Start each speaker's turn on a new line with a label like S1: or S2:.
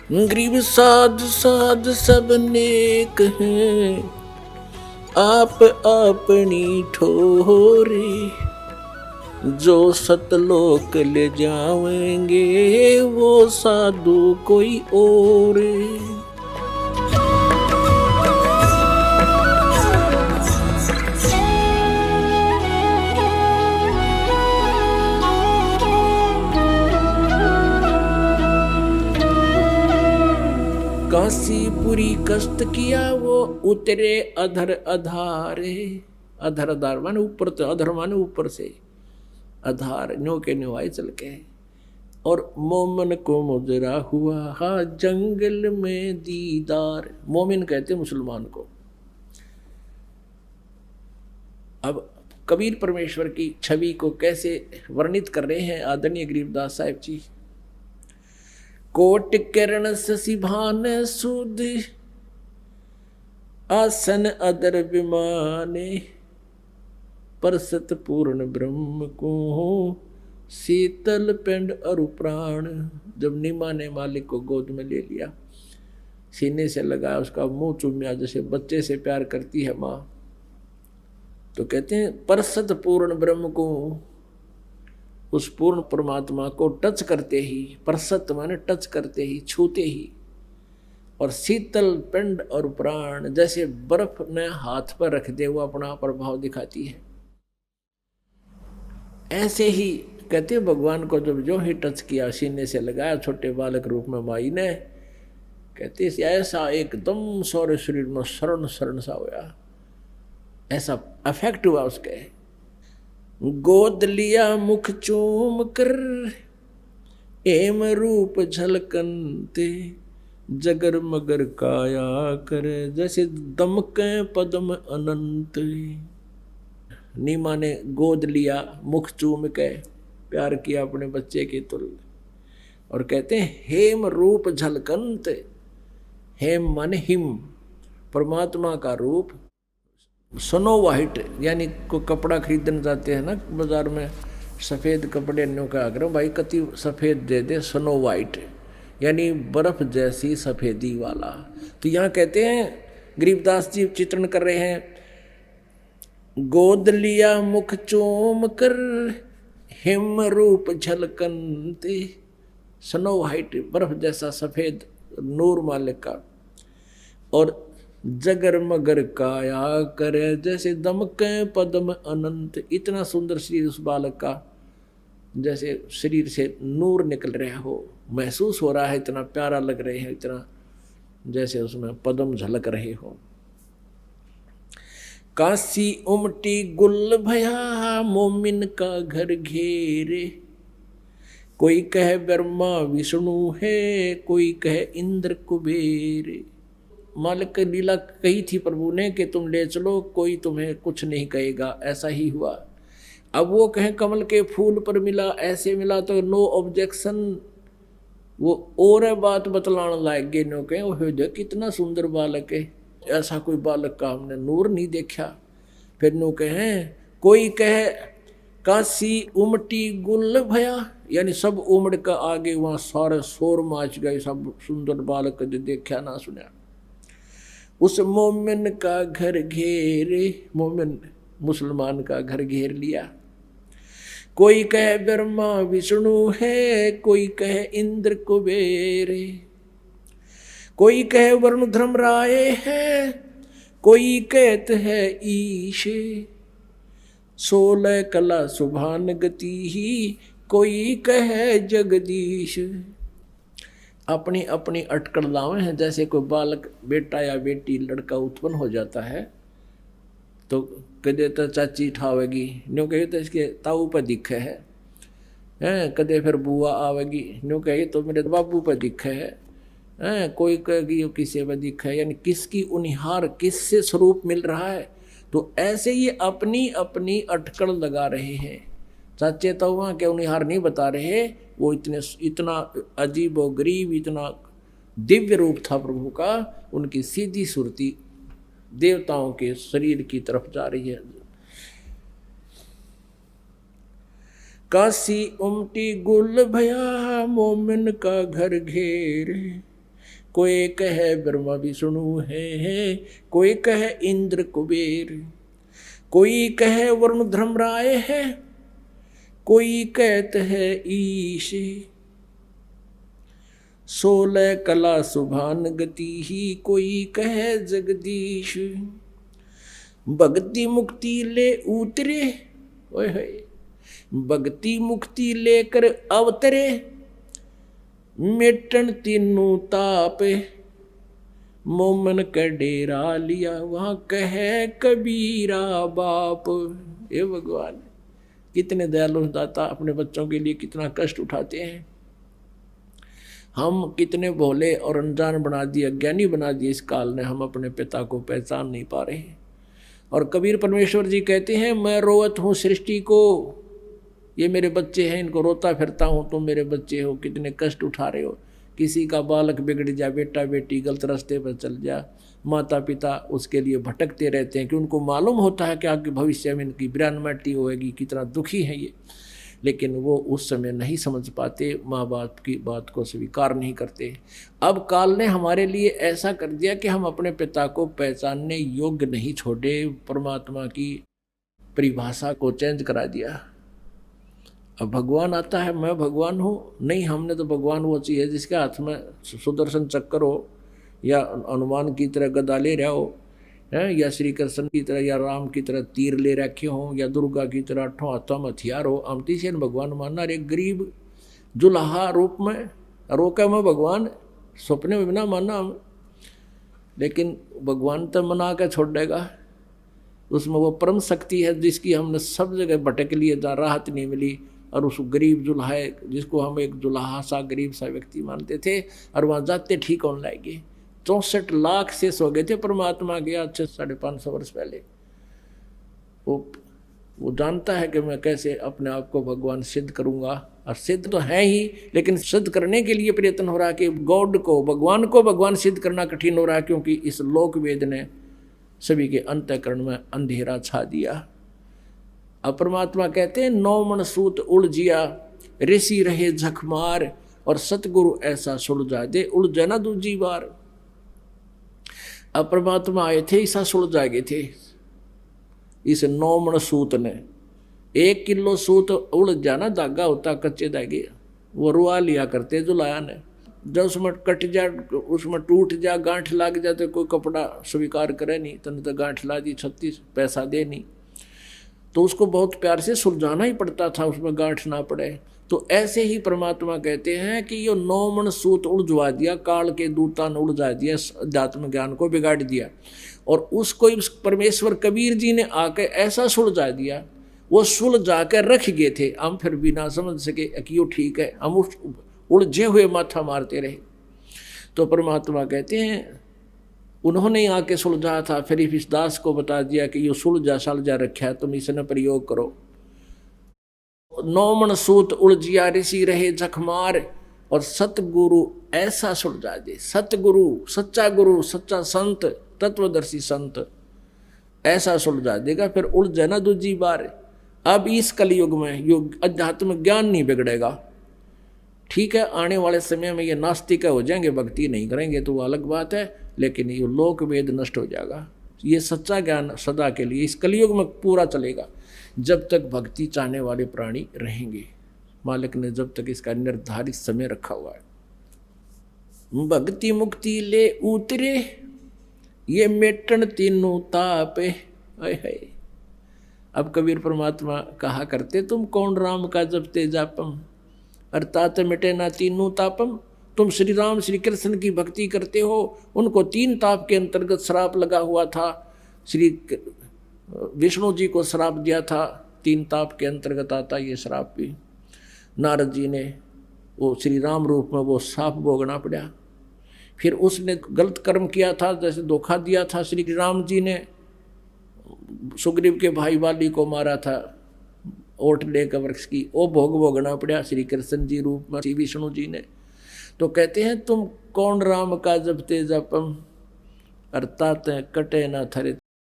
S1: गरीब साध साध सब नेक हैं, आप अपनी ठोरे। जो सतलोक ले जाएंगे वो साधु कोई और। काशीपुरी कष्ट किया वो उतरे अधर अधारे। अधर अधार माने ऊपर, तो अधर माने ऊपर से, आधार न्यो के न्यो आए चल के। और मोमन को मुजरा हुआ हा जंगल में दीदार। मोमिन कहते मुसलमान को। अब कबीर परमेश्वर की छवि को कैसे वर्णित कर रहे हैं आदरणीय गरीबदास साहिब जी। कोट किरण शशि भान सुध, आसन अदर विमाने। परसत पूर्ण ब्रह्म को शीतल पिंड अरु प्राण। जब नीमा ने मालिक को गोद में ले लिया, सीने से लगाया, उसका मुंह चूमिया जैसे बच्चे से प्यार करती है माँ, तो कहते हैं परसत पूर्ण ब्रह्म को, उस पूर्ण परमात्मा को टच करते ही, परसत माने टच करते ही, छूते ही, और शीतल पिंड और प्राण जैसे बर्फ ने हाथ पर रख दे वो अपना प्रभाव दिखाती है। ऐसे ही कहते भगवान को जब जो ही टच किया, सीने से लगाया छोटे बालक रूप में माई ने, कहते ऐसा एकदम सौर्य शरीर में शरण शरण सा होया, ऐसा अफेक्ट हुआ उसके। गोद लिया मुख चूम कर, एम रूप झलकनते। जगर मगर काया कर, जैसे दमके पद्म अनंत। नीमा ने गोद लिया, मुख चूम के प्यार किया अपने बच्चे के तुल, और कहते हैं हेम रूप झलकंत। हेम माने हिम, परमात्मा का रूप। स्नो वाइट यानी को कपड़ा खरीदने जाते हैं ना बाजार में, सफ़ेद कपड़े न्यों का आग्रह भाई कति सफ़ेद दे दे, स्नो वाइट यानी बर्फ जैसी सफ़ेदी वाला। तो यहाँ कहते हैं गरीबदास जी चित्रण कर रहे हैं, गोद लिया मुख चूम कर, हिम रूप झलकनते। स्नो वाइट बर्फ जैसा सफ़ेद नूर मालिक का, और जगर मगर काया करे, जैसे दमके पद्म अनंत। इतना सुंदर शरीर उस बालक का, जैसे शरीर से नूर निकल रहा हो, महसूस हो रहा है, इतना प्यारा लग रहे हैं, इतना जैसे उसमें पद्म झलक रहे हो। काशी उमटी गुल भया, मोमिन का घर घेरे। कोई कहे ब्रह्मा विष्णु है, कोई कहे इंद्र कुबेर। मालिक की लीला कही थी प्रभु ने कि तुम ले चलो, कोई तुम्हें कुछ नहीं कहेगा। ऐसा ही हुआ। अब वो कहें कमल के फूल पर मिला, ऐसे मिला, तो नो ऑब्जेक्शन। वो और बात बतलाने लायक गे, नो कहें वो देख कितना सुंदर बालक है, ऐसा कोई बालक का हमने नूर नहीं देखा। फिर नो कहें कोई कहे काशी उमटी गुल भया, यानी सब उमड़ का आगे वहाँ सारे शोर माच गए, सब सुंदर बालक जो देखा ना सुना। उस मोमिन का घर घेरे, मोमिन मुसलमान का घर घेर लिया। कोई कहे ब्रह्मा विष्णु है, कोई कहे इंद्र कुबेर। कोई कहे वरुण धर्मराय है, कोई कहते है ईश। 16 कला सुभान गति ही, कोई कहे जगदीश। अपनी अपनी अटकड़ लावे हैं। जैसे कोई बालक बेटा या बेटी लड़का उत्पन्न हो जाता है तो कदे तो चाची ठावेगी, न्यों कहे तो इसके ताऊ पर दिखे है, कदे फिर बुआ आवेगी, न्यों कहे तो मेरे बाबू पर दिखे है, कोई कहेगी किसी पर दिखे है, यानी किसकी उनिहार किससे स्वरूप मिल रहा है। तो ऐसे ही अपनी अपनी अटकड़ लगा रहे हैं। चाचे ताऊआ के उनिहार नहीं बता रहे, वो इतना अजीब और गरीब, इतना दिव्य रूप था प्रभु का, उनकी सीधी सुरती देवताओं के शरीर की तरफ जा रही है। काशी उमटी गुल भया, मोमिन का घर घेर। कोई कहे ब्रह्मा विष्णु है, कोई कहे इंद्र कुबेर, कोई कहे वरुण धर्मराय है, कोई कहते है ईश। 16 कला सुभान गति ही, कोई कहे जगदीश। भक्ति मुक्ति ले उतरे, ओए होए, भक्ति मुक्ति लेकर अवतरे, मेटन तीनों ताप, मोमन का डेरा लिया, वहां कहे कबीरा बाप। ये भगवान कितने दयालु दाता, अपने बच्चों के लिए कितना कष्ट उठाते हैं। हम कितने भोले और अनजान बना दिए, अज्ञानी बना दिए इस काल ने, हम अपने पिता को पहचान नहीं पा रहे। और कबीर परमेश्वर जी कहते हैं, मैं रोवत हूँ सृष्टि को, ये मेरे बच्चे हैं, इनको रोता फिरता हूँ, तुम मेरे बच्चे हो, कितने कष्ट उठा रहे हो। किसी का बालक बिगड़ जा, बेटा बेटी गलत रास्ते पर चल जा, माता पिता उसके लिए भटकते रहते हैं कि उनको मालूम होता है कि आगे भविष्य में इनकी बिरानमती होएगी, कितना दुखी है ये, लेकिन वो उस समय नहीं समझ पाते, माँ बाप की बात को स्वीकार नहीं करते। अब काल ने हमारे लिए ऐसा कर दिया कि हम अपने पिता को पहचानने योग्य नहीं छोड़े, परमात्मा की परिभाषा को चेंज करा दिया। अब भगवान आता है, मैं भगवान हूँ, नहीं, हमने तो भगवान वो चीज़ है जिसके हाथ में सुदर्शन चक्र हो, या हनुमान की तरह गदा ले रहा हो, या श्री कृष्ण की तरह या राम की तरह तीर ले रखे हों, या दुर्गा की तरह अठों हाथों में हथियार हो। अमती से भगवान मानना, एक गरीब जुलाहा रूप में रोका मैं भगवान, सपने में बिना मानना हम, लेकिन भगवान तो मना के छोड़ देगा। उसमें वो परम शक्ति है जिसकी हमने सब जगह भटक लिए, जहाँ राहत नहीं मिली, और उस गरीब जुल्हा जिसको हम एक जुल्हा सा गरीब सा व्यक्ति मानते थे, और वहाँ जाते ठीक होने लाएंगे। 64 लाख शेष हो गए थे परमात्मा के आज से 550 वर्ष पहले। वो जानता है कि मैं कैसे अपने आप को भगवान सिद्ध करूंगा, और सिद्ध तो है ही, लेकिन सिद्ध करने के लिए प्रयत्न हो रहा है कि गॉड को भगवान सिद्ध करना कठिन हो रहा है, क्योंकि इस लोक वेद ने सभी के अंतःकरण में अंधेरा छा दिया। अब परमात्मा कहते हैं, 9 मन सूत उलझिया, ऋषि रहे झकमार, और सतगुरु ऐसा सुलझा दे, उलझे ना दूजी बार। अब परमात्मा आए थे, ऐसा सुलझा गए थे इस 9 मन सूत ने। 1 किलो सूत उलझ जाना, धागा होता कच्चे धागे, वो रुआ लिया करते जुलाया ने। जब उसमें कट जा, उसमें टूट जा, गांठ लाग जा, तो कोई कपड़ा स्वीकार करे नहीं, तन तो गांठ ला दी 36 पैसा दे नहीं, तो उसको बहुत प्यार से सुलझाना ही पड़ता था, उसमें गांठ ना पड़े। तो ऐसे ही परमात्मा कहते हैं कि ये 9 मन सूत उलझवा दिया, काल के दूता ने उलझा दिया, अध्यात्म ज्ञान को बिगाड़ दिया। और उसको परमेश्वर कबीर जी ने आके ऐसा सुलझा दिया, वो सुलझा कर रख गए थे, हम फिर भी ना समझ सके कि यो ठीक है, हम उस उलझे हुए माथा मारते रहे। तो परमात्मा कहते हैं, उन्होंने ही आके सुलझा था, फिर इस दास को बता दिया कि ये सुलझा सलझा रखा है, तुम इसने प्रयोग करो। 9 मन सूत उलझिया, ऋषि रहे झकमार, और सतगुरु ऐसा सुलझा दे। सतगुरु, सच्चा गुरु, सच्चा संत, तत्वदर्शी संत ऐसा सुलझा देगा, फिर उलझे ना दूजी बार। अब इस कलयुग में युग अध्यात्म ज्ञान नहीं बिगड़ेगा, ठीक है, आने वाले समय में ये नास्तिक हो जाएंगे, भक्ति नहीं करेंगे तो वो अलग बात है, लेकिन ये लोक वेद नष्ट हो जाएगा। ये सच्चा ज्ञान सदा के लिए इस कलयुग में पूरा चलेगा, जब तक भक्ति चाहने वाले प्राणी रहेंगे। मालिक ने जब तक इसका निर्धारित समय रखा हुआ है। भक्ति मुक्ति ले उतरे, ये मेटन तीनों ताप है। अब कबीर परमात्मा कहा करते, तुम कौन राम का जपते जापम, अर्थात मिटे ना तीनों तापम। तुम श्री राम श्री कृष्ण की भक्ति करते हो, उनको 3 ताप के अंतर्गत श्राप लगा हुआ था। श्री विष्णु जी को श्राप दिया था, 3 ताप के अंतर्गत आता ये श्राप भी। नारद जी ने वो श्री राम रूप में वो श्राप भोगना पड़ा। फिर उसने गलत कर्म किया था, जैसे धोखा दिया था श्री राम जी ने, सुग्रीव के भाई वाली को मारा था ओट लेकर वृक्ष की, वो भोग भोगना पड़ा श्री कृष्ण जी रूप में, श्री विष्णु जी ने। तो कहते हैं, तुम कौन राम का जपते जपम, अर्थात कटे ना थरे